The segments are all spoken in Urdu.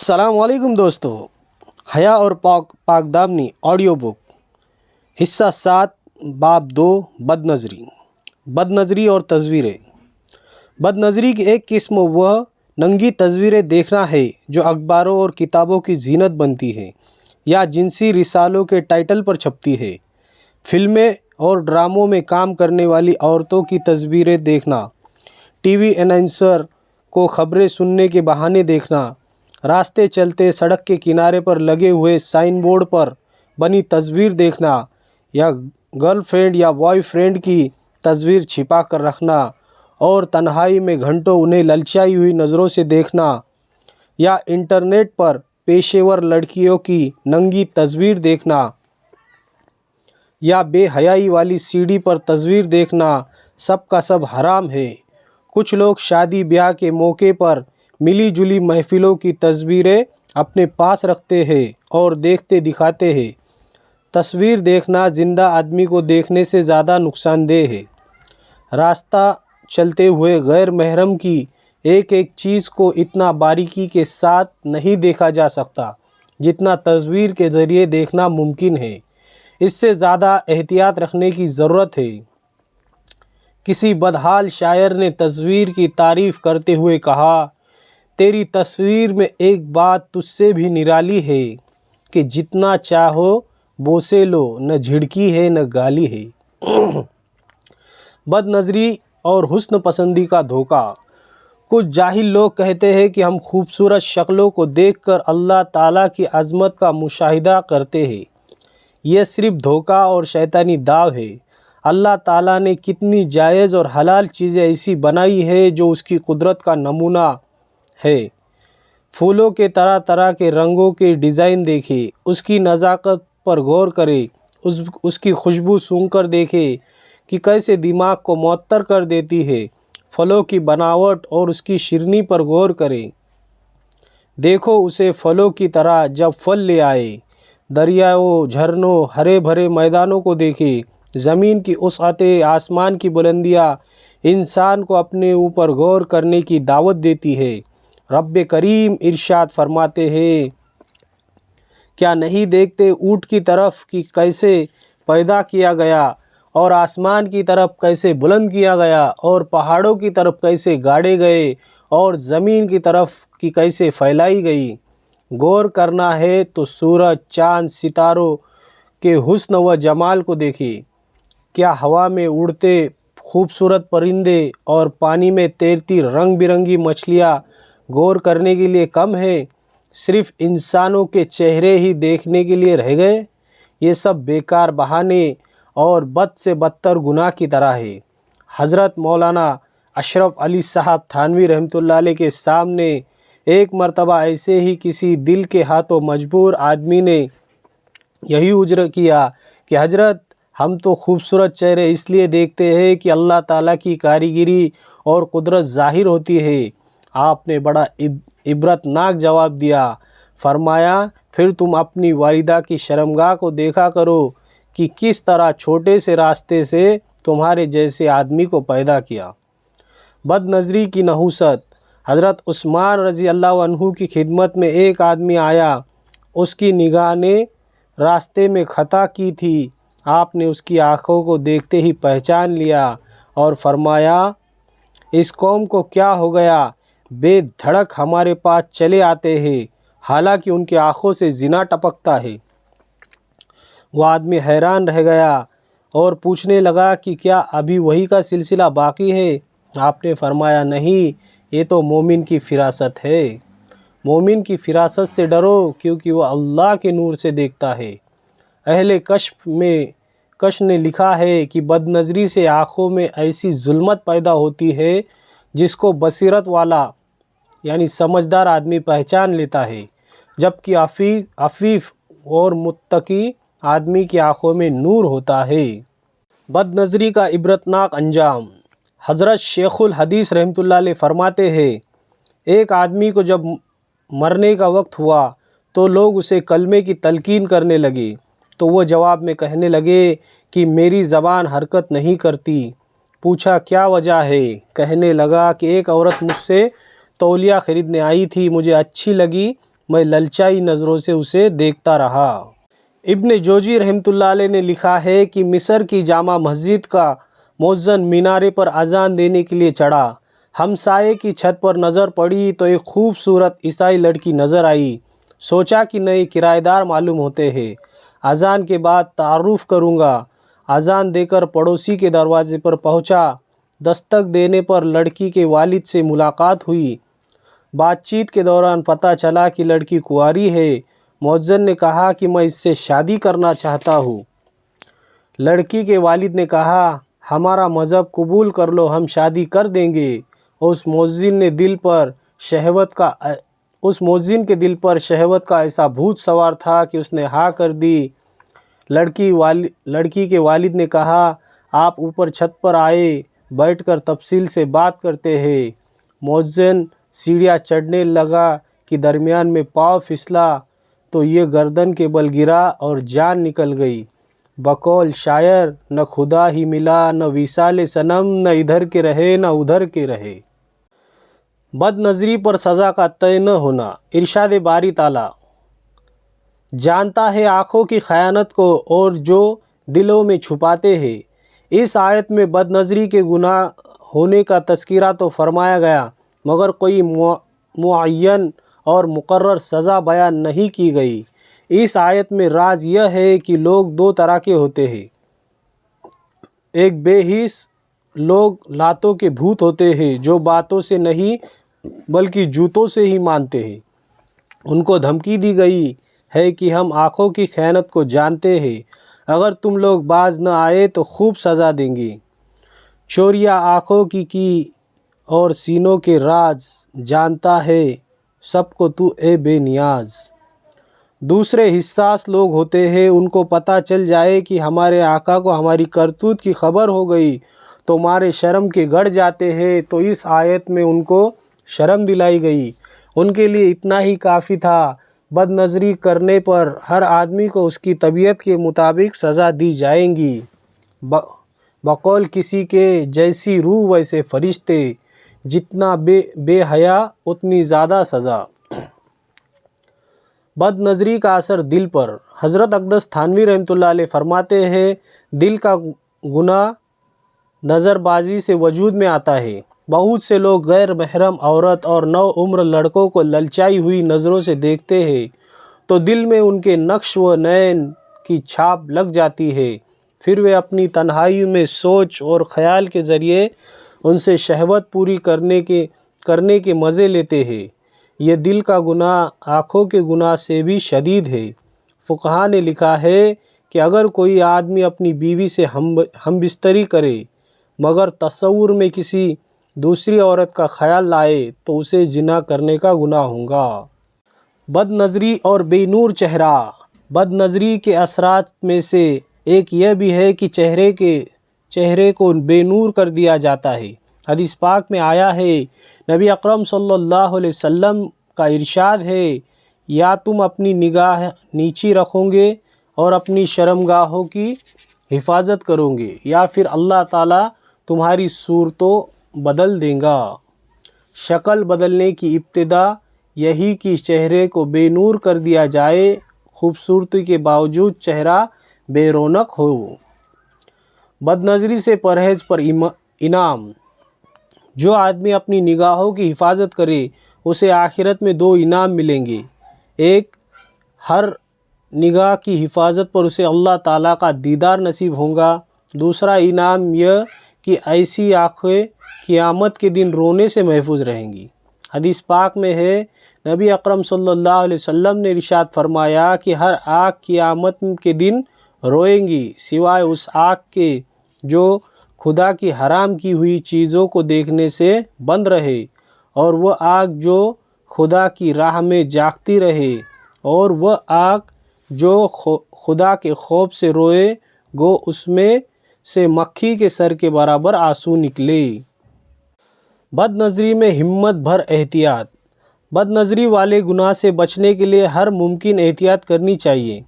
السلام علیکم دوستو، حیا اور پاک دامنی آڈیو بک حصہ 7 باب 2 بد نظری اور تصویریں۔ بد نظری کی ایک قسم وہ ننگی تصویریں دیکھنا ہے جو اخباروں اور کتابوں کی زینت بنتی ہے یا جنسی رسالوں کے ٹائٹل پر چھپتی ہے۔ فلمیں اور ڈراموں میں کام کرنے والی عورتوں کی تصویریں دیکھنا، ٹی وی اناؤنسر کو خبریں سننے کے بہانے دیکھنا، راستے چلتے سڑک کے کنارے پر لگے ہوئے سائن بورڈ پر بنی تصویر دیکھنا، یا گرل فرینڈ یا بوائے فرینڈ کی تصویر چھپا کر رکھنا اور تنہائی میں گھنٹوں انہیں للچائی ہوئی نظروں سے دیکھنا، یا انٹرنیٹ پر پیشے ور لڑکیوں کی ننگی تصویر دیکھنا، یا بے حیائی والی سی ڈی پر تصویر دیکھنا، سب کا سب حرام ہے۔ کچھ لوگ شادی بیاہ کے موقع پر ملی جلی محفلوں کی تصویریں اپنے پاس رکھتے ہیں اور دیکھتے دکھاتے ہیں۔ تصویر دیکھنا زندہ آدمی کو دیکھنے سے زیادہ نقصان دہ ہے۔ راستہ چلتے ہوئے غیر محرم کی ایک ایک چیز کو اتنا باریکی کے ساتھ نہیں دیکھا جا سکتا جتنا تصویر کے ذریعے دیکھنا ممکن ہے۔ اس سے زیادہ احتیاط رکھنے کی ضرورت ہے۔ کسی بدحال شاعر نے تصویر کی تعریف کرتے ہوئے کہا، تیری تصویر میں ایک بات تجھ سے بھی نرالی ہے کہ جتنا چاہو بوسے لو، نہ جھڑکی ہے نہ گالی ہے۔ بد نظری اور حسن پسندی کا دھوکہ۔ کچھ جاہل لوگ کہتے ہیں کہ ہم خوبصورت شکلوں کو دیکھ کر اللہ تعالیٰ کی عظمت کا مشاہدہ کرتے ہیں۔ یہ صرف دھوکہ اور شیطانی داؤ ہے۔ اللہ تعالیٰ نے کتنی جائز اور حلال چیزیں ایسی بنائی ہے جو اس کی قدرت کا نمونہ ہے۔ پھولوں کے طرح طرح کے رنگوں کے ڈیزائن دیکھیں، اس کی نزاکت پر غور کریں، اس کی خوشبو سونگھ کر دیکھیں کہ کیسے دماغ کو معطر کر دیتی ہے۔ پھلوں کی بناوٹ اور اس کی شیرینی پر غور کریں، دیکھو اسے پھلوں کی طرح جب پھل لے آئے۔ دریاؤں، جھرنوں، ہرے بھرے میدانوں کو دیکھیں، زمین کی وسعتیں، آسمان کی بلندیاں انسان کو اپنے اوپر غور کرنے کی دعوت دیتی ہے۔ رب کریم ارشاد فرماتے ہیں، کیا نہیں دیکھتے اونٹ کی طرف کہ کیسے پیدا کیا گیا، اور آسمان کی طرف کیسے بلند کیا گیا، اور پہاڑوں کی طرف کیسے گاڑے گئے، اور زمین کی طرف کہ کیسے پھیلائی گئی۔ غور کرنا ہے تو سورج، چاند، ستاروں کے حسن و جمال کو دیکھیں۔ کیا ہوا میں اڑتے خوبصورت پرندے اور پانی میں تیرتی رنگ برنگی مچھلیاں غور کرنے کے لیے کم ہے؟ صرف انسانوں کے چہرے ہی دیکھنے کے لیے رہ گئے؟ یہ سب بیکار بہانے اور بد سے بدتر گناہ کی طرح ہے۔ حضرت مولانا اشرف علی صاحب تھانوی رحمۃ اللہ علیہ کے سامنے ایک مرتبہ ایسے ہی کسی دل کے ہاتھوں مجبور آدمی نے یہی عذر کیا کہ حضرت، ہم تو خوبصورت چہرے اس لیے دیکھتے ہیں کہ اللہ تعالیٰ کی کاریگری اور قدرت ظاہر ہوتی ہے۔ آپ نے بڑا عبرت ناک جواب دیا، فرمایا، پھر تم اپنی والدہ کی شرمگاہ کو دیکھا کرو کہ کس طرح چھوٹے سے راستے سے تمہارے جیسے آدمی کو پیدا کیا۔ بد نظری کی نحوست۔ حضرت عثمان رضی اللہ عنہ کی خدمت میں ایک آدمی آیا، اس کی نگاہ نے راستے میں خطا کی تھی۔ آپ نے اس کی آنکھوں کو دیکھتے ہی پہچان لیا اور فرمایا، اس قوم کو کیا ہو گیا، بے دھڑک ہمارے پاس چلے آتے ہیں، حالانکہ ان کی آنکھوں سے زنا ٹپکتا ہے۔ وہ آدمی حیران رہ گیا اور پوچھنے لگا کہ کیا ابھی وہی کا سلسلہ باقی ہے؟ آپ نے فرمایا، نہیں، یہ تو مومن کی فراست ہے۔ مومن کی فراست سے ڈرو کیونکہ وہ اللہ کے نور سے دیکھتا ہے۔ اہل کشف نے لکھا ہے کہ بد نظری سے آنکھوں میں ایسی ظلمت پیدا ہوتی ہے جس کو بصیرت والا یعنی سمجھدار آدمی پہچان لیتا ہے، جبکہ عفیف اور متقی آدمی کی آنکھوں میں نور ہوتا ہے۔ بد نظری کا عبرتناک انجام۔ حضرت شیخ الحدیث رحمۃ اللہ علیہ فرماتے ہیں، ایک آدمی کو جب مرنے کا وقت ہوا تو لوگ اسے کلمے کی تلقین کرنے لگے، تو وہ جواب میں کہنے لگے کہ میری زبان حرکت نہیں کرتی۔ پوچھا کیا وجہ ہے؟ کہنے لگا کہ ایک عورت مجھ سے تولیہ خریدنے آئی تھی، مجھے اچھی لگی میں للچائی نظروں سے اسے دیکھتا رہا۔ ابن جوزی رحمۃ اللہ علیہ نے لکھا ہے کہ مصر کی جامع مسجد کا مؤذن مینارے پر اذان دینے کے لیے چڑھا۔ ہمسائے کی چھت پر نظر پڑی تو ایک خوبصورت عیسائی لڑکی نظر آئی۔ سوچا کہ نئے کرایہ دار معلوم ہوتے ہیں، اذان کے بعد تعارف کروں گا۔ اذان دے کر پڑوسی کے دروازے پر پہنچا۔ دستک دینے پر لڑکی کے والد سے ملاقات ہوئی۔ بات چیت کے دوران پتہ چلا کہ لڑکی کنواری ہے۔ مؤذن نے کہا کہ میں اس سے شادی کرنا چاہتا ہوں۔ لڑکی کے والد نے کہا ہمارا مذہب قبول کر لو، ہم شادی کر دیں گے۔ اس مؤذن کے دل پر شہوت کا ایسا بھوت سوار تھا کہ اس نے ہاں کر دی۔ لڑکی کے والد نے کہا آپ اوپر چھت پر آئے، بیٹھ کر تفصیل سے بات کرتے ہیں۔ مؤذن سیڑھیاں چڑھنے لگا کہ درمیان میں پاؤں پھسلا تو یہ گردن کے بل گرا اور جان نکل گئی۔ بقول شاعر نہ خدا ہی ملا نہ وصال صنم، نہ ادھر کے رہے نہ ادھر کے رہے۔ بد نظری پر سزا کا طے نہ ہونا۔ ارشاد باری تعالیٰ جانتا ہے آنکھوں کی خیانت کو اور جو دلوں میں چھپاتے ہیں۔ اس آیت میں بد نظری کے گناہ ہونے کا تذکرہ تو فرمایا گیا، مگر کوئی معین اور مقرر سزا بیان نہیں کی گئی۔ اس آیت میں راز یہ ہے کہ لوگ دو طرح کے ہوتے ہیں۔ ایک بے حس لوگ لاتوں کے بھوت ہوتے ہیں جو باتوں سے نہیں بلکہ جوتوں سے ہی مانتے ہیں۔ ان کو دھمکی دی گئی ہے کہ ہم آنکھوں کی خیانت کو جانتے ہیں، اگر تم لوگ باز نہ آئے تو خوب سزا دیں گے۔ چوریاں آنکھوں کی اور سینوں کے راز جانتا ہے سب کو تو اے بے نیاز۔ دوسرے حساس لوگ ہوتے ہیں، ان کو پتہ چل جائے کہ ہمارے آقا کو ہماری کرتوت کی خبر ہو گئی تو مارے شرم کے گڑ جاتے ہیں۔ تو اس آیت میں ان کو شرم دلائی گئی، ان کے لیے اتنا ہی کافی تھا۔ بد نظری کرنے پر ہر آدمی کو اس کی طبیعت کے مطابق سزا دی جائے گی۔ بقول کسی کے جیسی روح ویسے فرشتے، جتنا بے حیا اتنی زیادہ سزا۔ بد نظری کا اثر دل پر۔ حضرت اقدس تھانوی رحمۃ اللہ علیہ فرماتے ہیں دل کا گناہ نظر بازی سے وجود میں آتا ہے۔ بہت سے لوگ غیر محرم عورت اور نو عمر لڑکوں کو للچائی ہوئی نظروں سے دیکھتے ہیں تو دل میں ان کے نقش و نین کی چھاپ لگ جاتی ہے، پھر وہ اپنی تنہائی میں سوچ اور خیال کے ذریعے ان سے شہوت پوری کرنے کے مزے لیتے ہیں۔ یہ دل کا گناہ آنکھوں کے گناہ سے بھی شدید ہے۔ فقہا نے لکھا ہے کہ اگر کوئی آدمی اپنی بیوی سے ہم بستری کرے مگر تصور میں کسی دوسری عورت کا خیال لائے تو اسے زنا کرنے کا گناہ ہوگا۔ بد نظری اور بے نور چہرہ۔ بد نظری کے اثرات میں سے ایک یہ بھی ہے کہ چہرے کو بے نور کر دیا جاتا ہے۔ حدیث پاک میں آیا ہے، نبی اکرم صلی اللہ علیہ وسلم کا ارشاد ہے، یا تم اپنی نگاہ نیچی رکھو گے اور اپنی شرمگاہوں کی حفاظت کرو گے، یا پھر اللہ تعالیٰ تمہاری صورتوں بدل دے گا۔ شکل بدلنے کی ابتدا یہی کہ چہرے کو بے نور کر دیا جائے، خوبصورتی کے باوجود چہرہ بے رونق ہو۔ بد نظری سے پرہیز پر انعام۔ جو آدمی اپنی نگاہوں کی حفاظت کرے اسے آخرت میں دو انعام ملیں گے۔ ایک، ہر نگاہ کی حفاظت پر اسے اللہ تعالیٰ کا دیدار نصیب ہوگا۔ دوسرا انعام یہ کہ ایسی آنکھیں قیامت کے دن رونے سے محفوظ رہیں گی۔ حدیث پاک میں ہے، نبی اکرم صلی اللہ علیہ وسلم نے ارشاد فرمایا کہ ہر آنکھ قیامت کے دن روئیں گی سوائے اس آنکھ کے جو خدا کی حرام کی ہوئی چیزوں کو دیکھنے سے بند رہے، اور وہ آنکھ جو خدا کی راہ میں جاگتی رہے، اور وہ آنکھ جو خدا کے خوف سے روئے گو اس میں سے مکھی کے سر کے برابر آنسو نکلے۔ بد نظری میں ہمت بھر احتیاط۔ بد نظری والے گناہ سے بچنے کے لیے ہر ممکن احتیاط کرنی چاہیے۔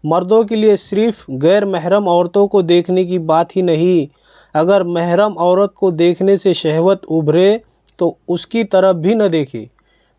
مردوں کے لیے صرف غیر محرم عورتوں کو دیکھنے کی بات ہی نہیں، اگر محرم عورت کو دیکھنے سے شہوت ابھرے تو اس کی طرف بھی نہ دیکھے۔